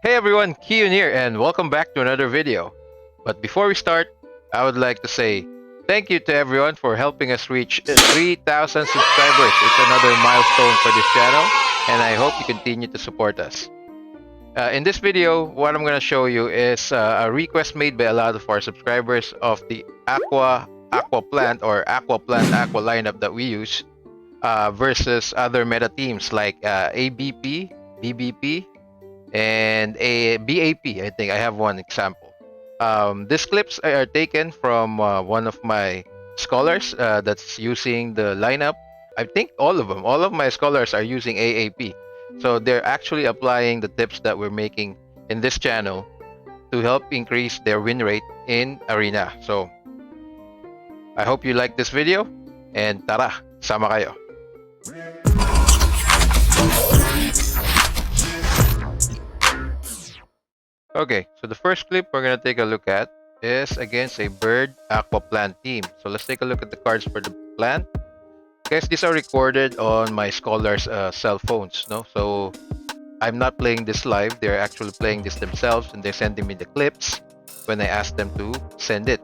Hey everyone, Keyon here, and welcome back to another video. But before we start, I would like to say thank you to everyone for helping us reach 3,000 subscribers. It's another milestone for this channel, and I hope you continue to support us. In this video, what I'm going to show you is a request made by a lot of our subscribers of the AQUA plant or Aqua lineup that we use versus other meta teams like ABP, BBP, and a BAP. I think I have one example. These clips are taken from one of my scholars that's using the lineup. I think all of them, all of my scholars are using AAP. So they're actually applying the tips that we're making in this channel to help increase their win rate in Arena. So I hope you like this video, and tara, sama kayo. Okay, so the first clip we're gonna take a look at is against a bird aqua plant team. So let's take a look at the cards for the plant. Guys, these are recorded on my scholars' cell phones, no? So I'm not playing this live. They're actually playing this themselves, and they're sending me the clips when I ask them to send it.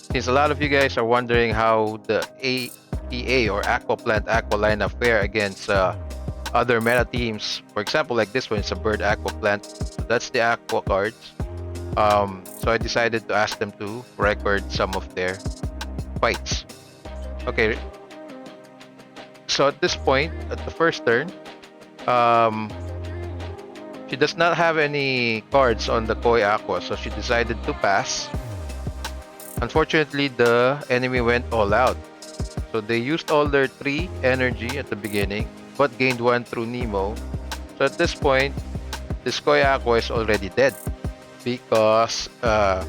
Since a lot of you guys are wondering how the APA or aqua plant aqua lineup fare against other meta teams, for example, like this one, it's a bird aqua plant. So that's the aqua cards. So I decided to ask them to record some of their fights. Okay. So at this point, at the first turn, she does not have any cards on the Koi Aqua, so she decided to pass. Unfortunately, the enemy went all out. So they used all their 3 energy at the beginning, but gained 1 through Nemo. So at this point, this Koi Aqua is already dead because the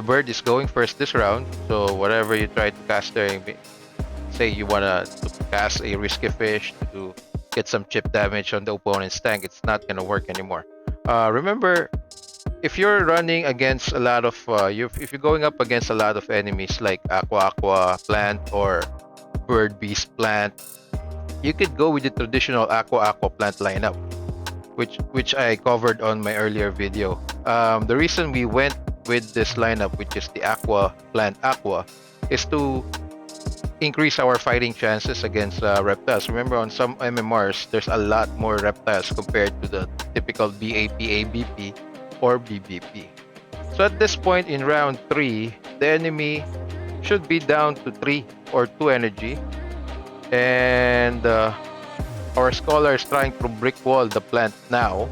bird is going first this round. So whatever you try to cast there, say you wanna cast a risky fish to get some chip damage on the opponent's tank, it's not gonna work anymore. Remember, if you're running against a lot of if you're going up against a lot of enemies like Aqua plant or bird beast plant, you could go with the traditional Aqua plant lineup, which I covered on my earlier video. The reason we went with this lineup, which is the Aqua plant Aqua, is to increase our fighting chances against reptiles. Remember, on some MMRs, there's a lot more reptiles compared to the typical BAP, ABP, or BBP. So at this point in round 3, the enemy should be down to 3 or 2 energy, and our scholar is trying to brick wall the plant now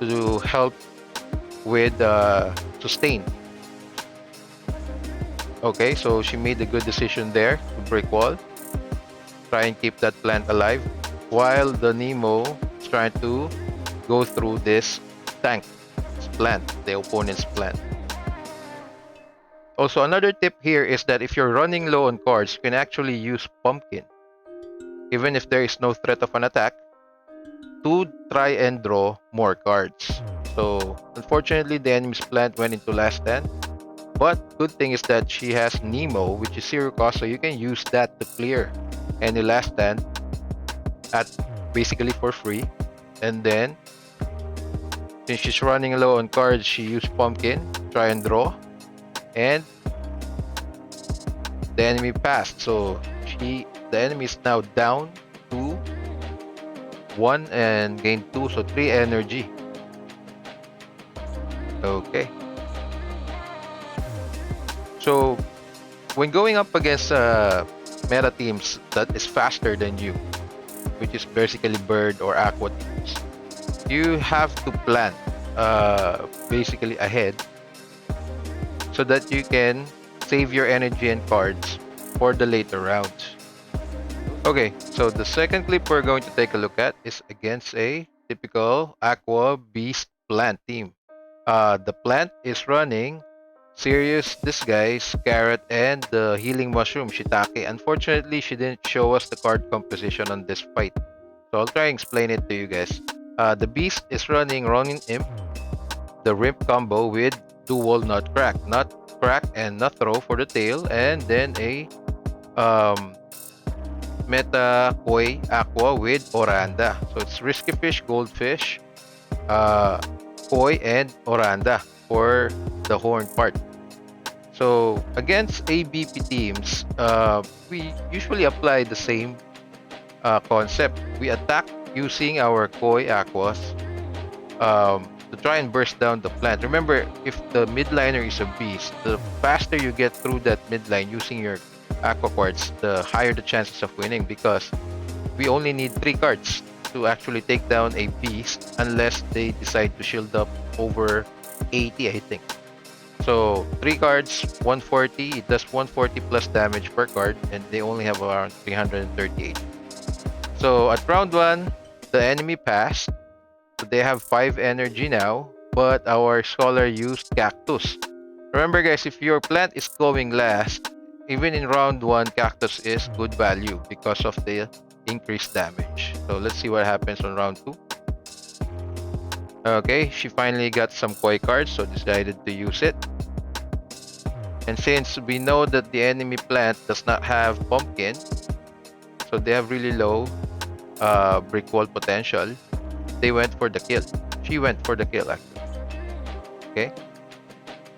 to help with sustain. Okay, so she made a good decision there to brick wall, try and keep that plant alive, while the Nemo is trying to go through this tank, this plant, the opponent's plant. Also, another tip here is that if you're running low on cards, you can actually use Pumpkin, even if there is no threat of an attack, to try and draw more cards. So unfortunately, the enemy's plant went into last stand. But good thing is that she has Nemo, which is 0 cost, so you can use that to clear any last stand at basically for free. And then, since she's running low on cards, she used Pumpkin, try and draw, and the enemy passed. So the enemy is now down to 1 and gained 2, so 3 energy. Okay. So, when going up against meta teams that is faster than you, which is basically bird or aqua teams, you have to plan basically ahead so that you can save your energy and cards for the later rounds. Okay, so the second clip we're going to take a look at is against a typical aqua beast plant team. The plant is running Sirius, Disguise, Carrot, and the Healing Mushroom, Shiitake. Unfortunately, she didn't show us the card composition on this fight, so I'll try and explain it to you guys. The Beast is running Ronin Imp, the Rimp combo with dual Nut Crack and Nut Throw for the tail, and then a meta Koi Aqua with Oranda. So it's Risky Fish, Goldfish, uh, Koi and Oranda for the horn part. So against ABP teams, we usually apply the same concept. We attack using our Koi Aquas to try and burst down the plant. Remember, if the midliner is a beast, the faster you get through that midline using your Aqua Quartz, the higher the chances of winning, because we only need 3 cards to actually take down a beast unless they decide to shield up over 80, I think. So 3 cards, 140, it does 140 plus damage per card, and they only have around 338. So at round 1, the enemy passed. So they have 5 energy now, but our scholar used Cactus. Remember guys, if your plant is going last, even in round 1, Cactus is good value because of the increased damage. So let's see what happens on round 2. Okay, she finally got some Koi cards, so decided to use it. And since we know that the enemy plant does not have pumpkin, so they have really low brick wall potential, they went for the kill. She went for the kill actually. Okay,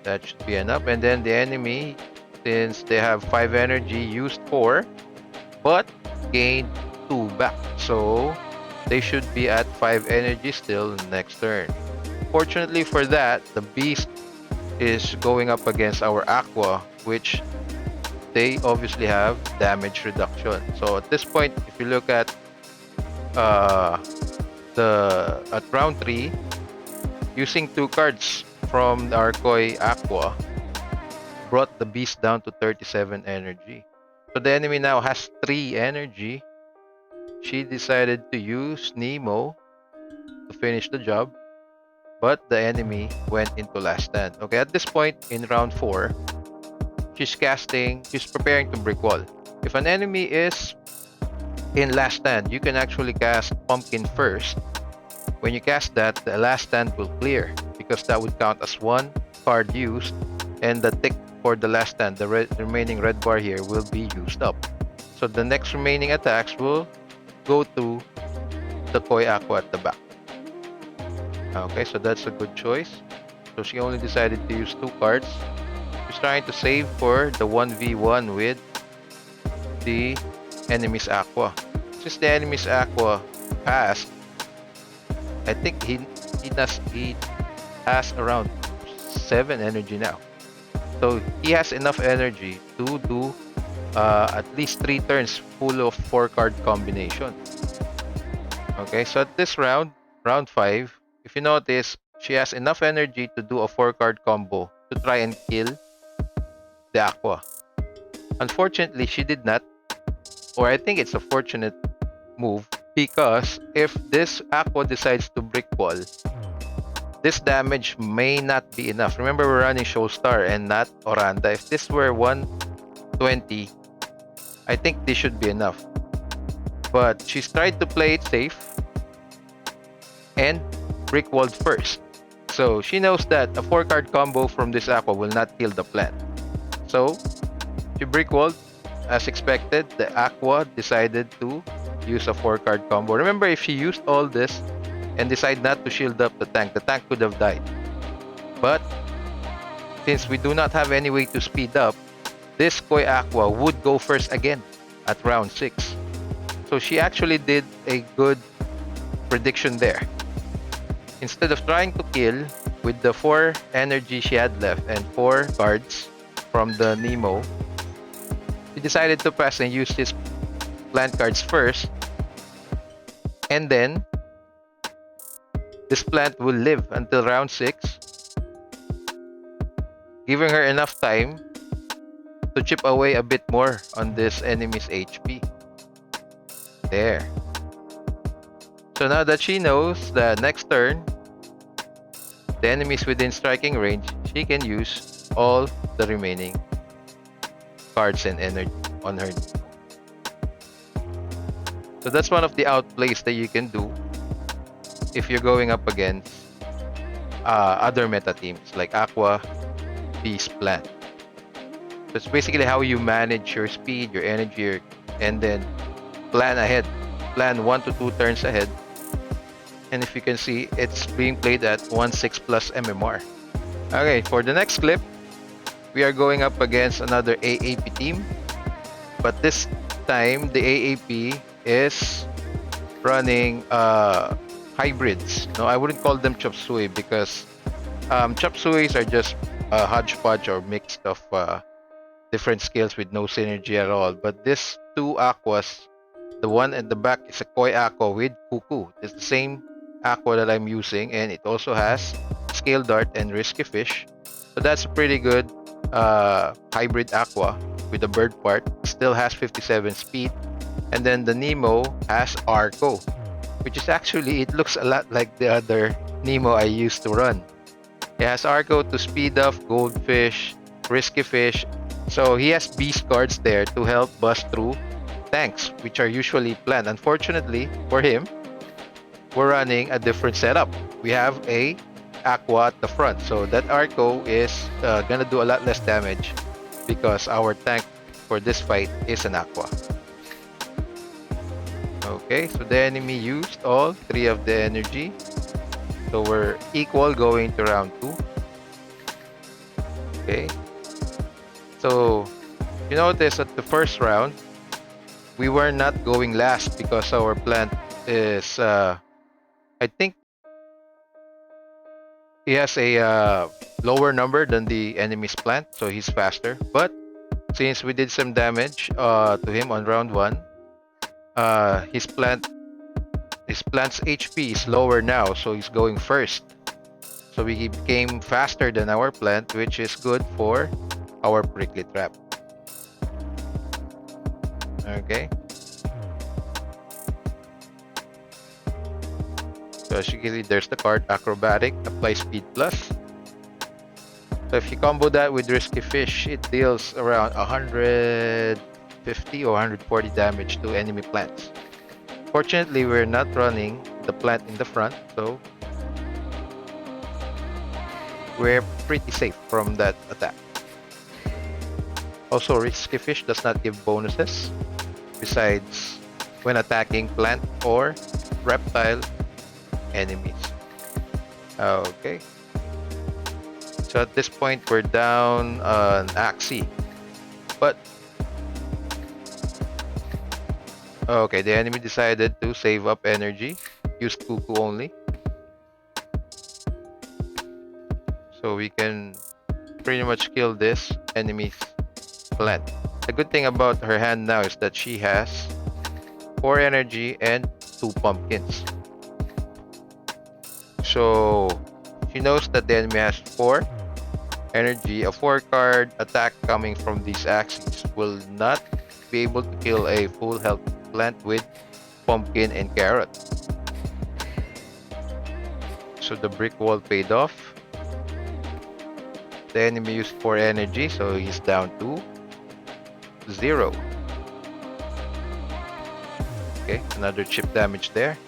that should be enough. And then the enemy, since they have 5 energy, used 4, but gained 2 back. So they should be at 5 energy still next turn. Fortunately for that, the beast is going up against our Aqua, which they obviously have damage reduction. So at this point, if you look at round 3, using 2 cards from our Koi Aqua brought the beast down to 37 energy. So the enemy now has 3 energy. She decided to use Nemo to finish the job, but the enemy went into last stand. Okay, at this point in round 4, she's preparing to brick wall. If an enemy is in last stand, you can actually cast Pumpkin first. When you cast that, the last stand will clear because that would count as 1 card used, and the tick for the last stand, the remaining red bar here, will be used up. So the next remaining attacks will go to the Koi Aqua at the back. Okay, so that's a good choice. So she only decided to use 2 cards. She's trying to save for the 1v1 with the enemy's Aqua. Since the enemy's Aqua passed, I think he has around 7 energy now. So he has enough energy to do at least 3 turns full of 4 card combination. Okay, so at this round 5, if you notice, she has enough energy to do a 4 card combo to try and kill the Aqua. Unfortunately, she did not, or I think it's a fortunate move, because if this Aqua decides to brick wall, this damage may not be enough. Remember, we're running Showstar and not Oranda. If this were 120, I think this should be enough. But she's tried to play it safe and brick walled first. So she knows that a 4 card combo from this Aqua will not kill the plant. So she brick walled as expected. The Aqua decided to use a 4 card combo. Remember, if she used all this and decide not to shield up the tank could have died. But since we do not have any way to speed up, this Koi Aqua would go first again at round 6. So she actually did a good prediction there. Instead of trying to kill with the 4 energy she had left and 4 cards from the Nemo, she decided to pass and use his plant cards first, and then this plant will live until round 6, giving her enough time to chip away a bit more on this enemy's HP. There. So now that she knows that next turn, the enemy is within striking range, she can use all the remaining cards and energy on her. So that's one of the outplays that you can do if you're going up against other meta teams like Aqua, Beast, Plant. So it's basically how you manage your speed, your energy, and then plan ahead. Plan 1 to 2 turns ahead And if you can see, it's being played at 16+ MMR. Okay, for the next clip, we are going up against another AAP team. But this time, the AAP is running hybrids. No, I wouldn't call them chop suey because chop sueys are just a hodgepodge or mixed of different skills with no synergy at all. But this two aquas, the one at the back is a koi aqua with cuckoo. It's the same aqua that I'm using, and it also has scale dart and risky fish. So that's a pretty good hybrid aqua with the bird part. Still has 57 speed. And then the Nemo has Arco, which is actually, it looks a lot like the other Nemo I used to run. It has Arco to speed up goldfish, risky fish. So he has beast cards there to help bust through tanks, which are usually planned. Unfortunately for him, we're running a different setup. We have a Aqua at the front. So that Arco is gonna do a lot less damage because our tank for this fight is an Aqua. Okay, so the enemy used all 3 of the energy. So we're equal going to round 2. Okay. So you notice at the first round, we were not going last because our plant is, I think, he has a lower number than the enemy's plant, so he's faster. But since we did some damage to him on round 1, his plant's HP is lower now, so he's going first. So we became faster than our plant, which is good for our prickly trap. Okay. So as you can see, there's the card Acrobatic, apply speed plus. So if you combo that with risky fish, it deals around 150 or 140 damage to enemy plants. Fortunately, we're not running the plant in the front, so we're pretty safe from that attack. Also, risky fish does not give bonuses besides when attacking plant or reptile enemies. Okay. So at this point, we're down on Axie. But okay, the enemy decided to save up energy, use cuckoo only. So we can pretty much kill this enemy's plant. The good thing about her hand now is that she has 4 energy and 2 pumpkins. So she knows that the enemy has 4 energy. A 4-card attack coming from these Axies will not be able to kill a full health plant with pumpkin and carrot. So the brick wall paid off. The enemy used 4 energy, so he's down to 0. Okay, another chip damage there.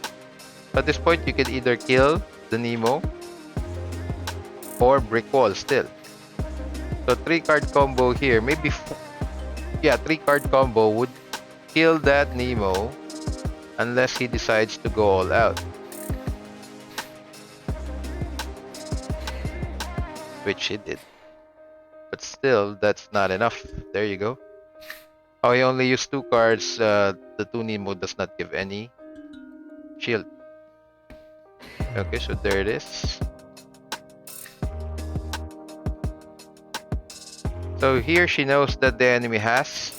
At this point, you can either kill the Nemo or brick wall still. So 3-card combo here, maybe 3-card combo would kill that Nemo unless he decides to go all out, which he did. But still, that's not enough. There you go. Oh, he only used 2 cards. The 2 Nemo does not give any shield. Okay, so there it is. So here she knows that the enemy has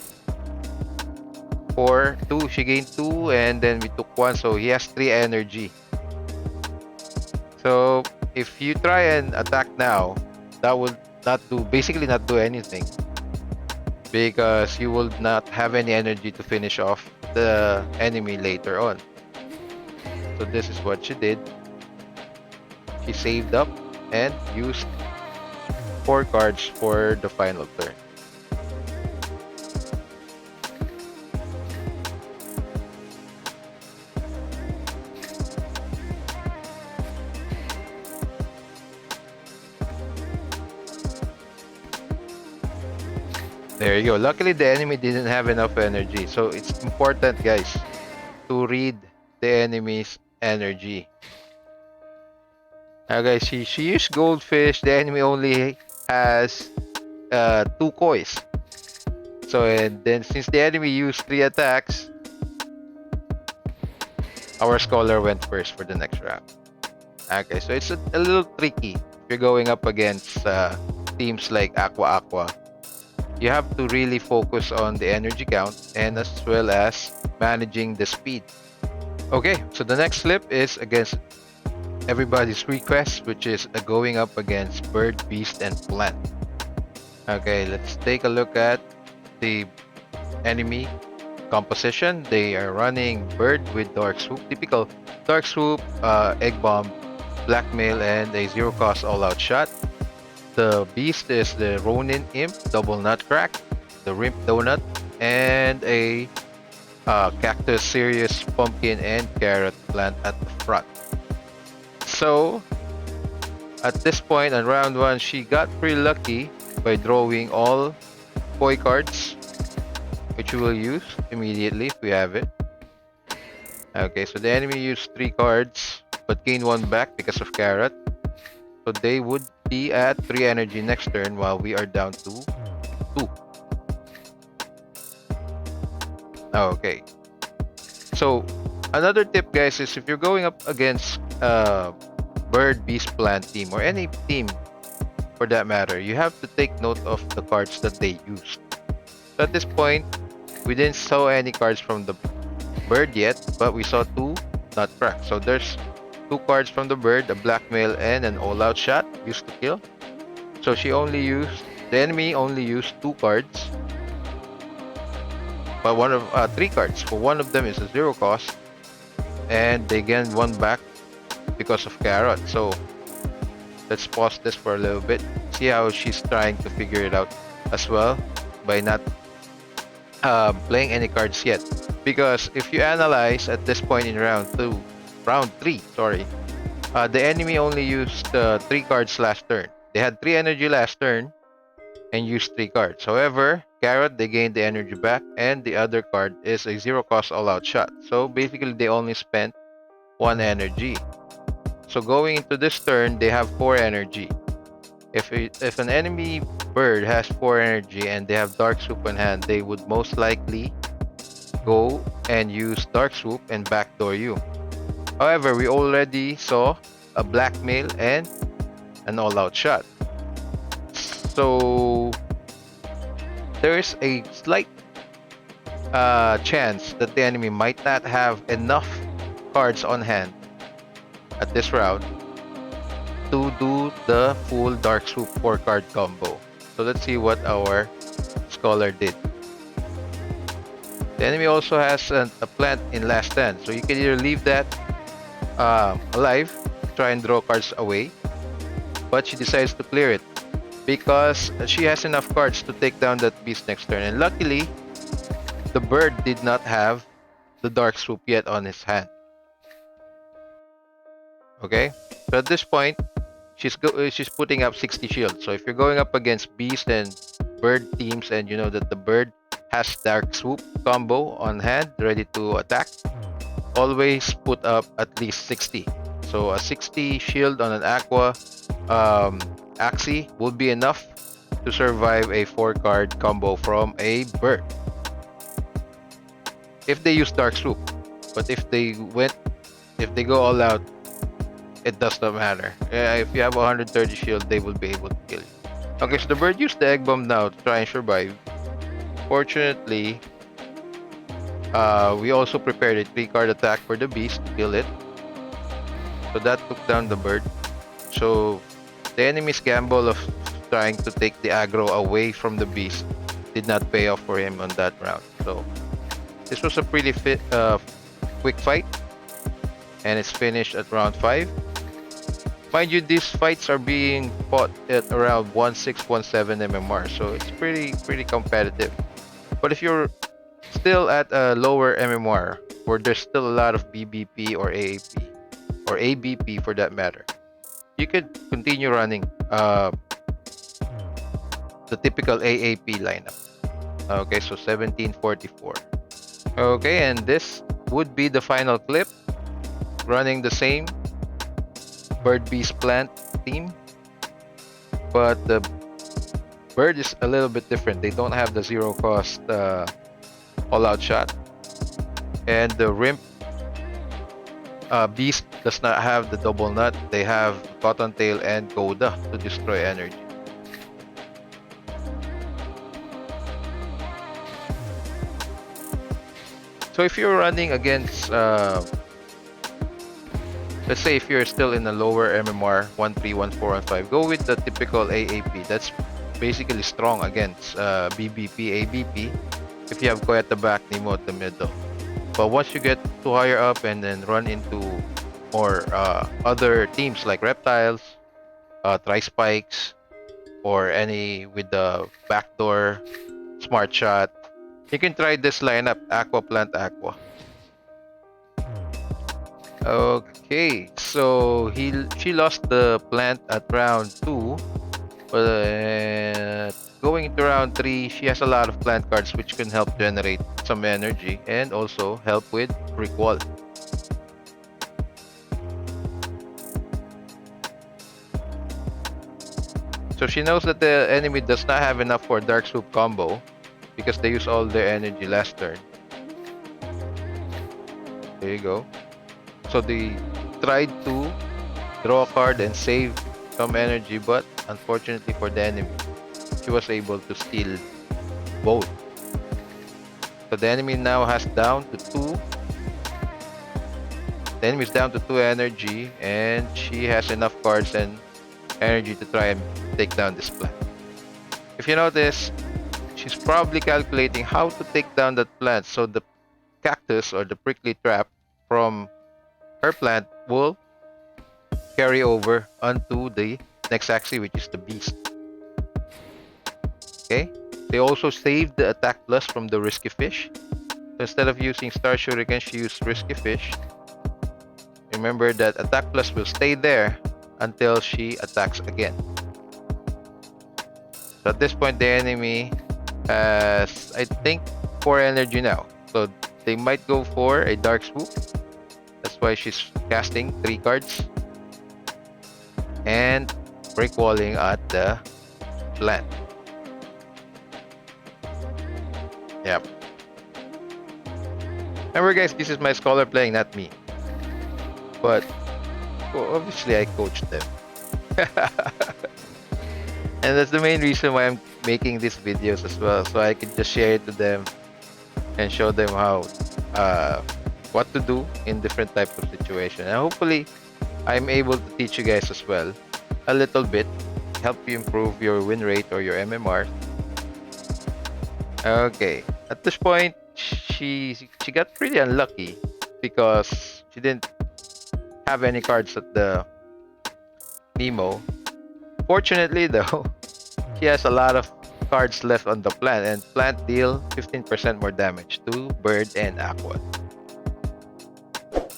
2. She gained 2 and then we took 1, so he has 3 energy. So if you try and attack now, that will basically not do anything because you will not have any energy to finish off the enemy later on. So this is what she did. She saved up and used 4 cards for the final turn. There you go. Luckily, the enemy didn't have enough energy. So it's important, guys, to read the enemy's energy. Okay, she used goldfish. The enemy only has two kois. So and then since the enemy used 3 attacks, our scholar went first for the next round. Okay, so it's a little tricky if you're going up against teams like Aqua Aqua. You have to really focus on the energy count and as well as managing the speed. Okay, so the next slip is against everybody's request, which is going up against bird, beast, and plant. Okay, let's take a look at the enemy composition. They are running bird with dark swoop, typical dark swoop, egg bomb, blackmail, and a zero cost all out shot. The beast is the Ronin Imp, double nut crack, the Rimp Donut, and a cactus serious pumpkin and carrot plant at the front. So at this point on round 1, she got pretty lucky by drawing all koi cards, which we will use immediately if we have it. Okay, so the enemy used 3 cards but gained 1 back because of carrot. So they would be at 3 energy next turn while we are down to 2. Okay. So another tip, guys, is if you're going up against bird, beast, plant team or any team for that matter, you have to take note of the cards that they used. So at this point, we didn't saw any cards from the bird yet, but we saw 2 nutcrack. So there's 2 cards from the bird, a blackmail and an all-out shot used to kill. So the enemy only used 2 cards, but 3 cards. For one of them is a zero cost, and they gain 1 back because of carrot. So let's pause this for a little bit. See how she's trying to figure it out as well by not playing any cards yet. Because if you analyze at this point in round 3, the enemy only used 3 cards last turn. They had 3 energy last turn and used 3 cards. However, carrot, they gained the energy back, and the other card is a zero cost all-out shot. So basically, they only spent 1 energy. So going into this turn, they have 4 energy. If an enemy bird has 4 energy and they have dark swoop in hand, they would most likely go and use dark swoop and backdoor you. However, we already saw a blackmail and an all-out shot. So there is a slight chance that the enemy might not have enough cards on hand at this round to do the full dark swoop 4 card combo. So let's see what our scholar did. The enemy also has a plant in last stand, so you can either leave that alive, try and draw cards away, but she decides to clear it because she has enough cards to take down that beast next turn. And luckily, the bird did not have the dark swoop yet on his hand. Okay, so at this point, she's putting up 60 shields. So if you're going up against beast and bird teams, and you know that the bird has dark swoop combo on hand ready to attack, always put up at least 60. So a 60 shield on an aqua Axie would be enough to survive a 4 card combo from a bird if they use dark swoop. But if they go all out, it does not matter. If you have 130 shield, they will be able to kill you. Okay, so the bird used the egg bomb now to try and survive. Fortunately, we also prepared a 3 card attack for the beast to kill it. So that took down the bird. So the enemy's gamble of trying to take the aggro away from the beast did not pay off for him on that round. So this was a pretty quick fight, and it's finished at round 5. Mind you, these fights are being fought at around 1617 MMR, so it's pretty competitive. But if you're still at a lower MMR, where there's still a lot of BBP or AAP or ABP for that matter, you could continue running the typical AAP lineup. Okay, so 1744. Okay, and this would be the final clip, running the same Bird Beast Plant team, but the Bird is a little bit different. They don't have the zero cost all-out shot, and the Rimp Beast does not have the double nut. They have Cottontail and Coda to destroy energy. So if you're running against, let's say if you're still in a lower MMR, 1-3, 1-4, 1-5, go with the typical AAP. That's basically strong against BBP, ABP. If you have Koi at the back, Nemo at the middle. But once you get too higher up and then run into more other teams like Reptiles, Tri-Spikes, or any with the backdoor smart shot, you can try this lineup, Aqua Plant Aqua. Okay, so she lost the plant at round 2, but going into round 3, she has a lot of plant cards which can help generate some energy and also help with brick wall. So she knows that the enemy does not have enough for Dark Swoop combo because they use all their energy last turn. There you go. So they tried to draw a card and save some energy, but unfortunately for the enemy, she was able to steal both. So the enemy now has down to 2. The enemy is down to 2 energy, and she has enough cards and energy to try and take down this plant. If you notice, she's probably calculating how to take down that plant so the cactus or the prickly trap from her plant will carry over onto the next Axie, which is the beast. Okay, they also saved the attack plus from the risky fish. So instead of using Star Shuriken, she used risky fish. Remember that attack plus will stay there until she attacks again. So at this point, the enemy has, I think, 4 energy now. So they might go for a Dark Swoop. That's why she's casting 3 cards and break walling at the plant. Yep. Remember guys, this is my scholar playing, not me. But well, obviously I coached them. And that's the main reason why I'm making these videos as well. So I can just share it to them and show them how what to do in different types of situations. And hopefully, I'm able to teach you guys as well a little bit, help you improve your win rate or your MMR. Okay, at this point, she got pretty unlucky because she didn't have any cards at the Nemo. Fortunately, though, she has a lot of cards left on the plant, and plant deal 15% more damage to Bird and Aqua.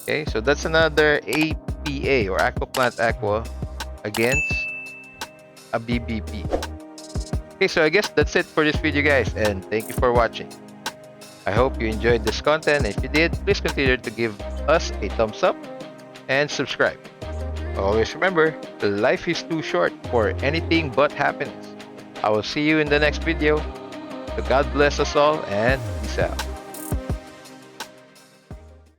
Okay, so that's another APA or Aqua Plant Aqua against a BBP. Okay, so I guess that's it for this video guys, and thank you for watching. I hope you enjoyed this content. If you did, please consider to give us a thumbs up and subscribe. Always remember, life is too short for anything but happiness. I will see you in the next video. So God bless us all and peace out.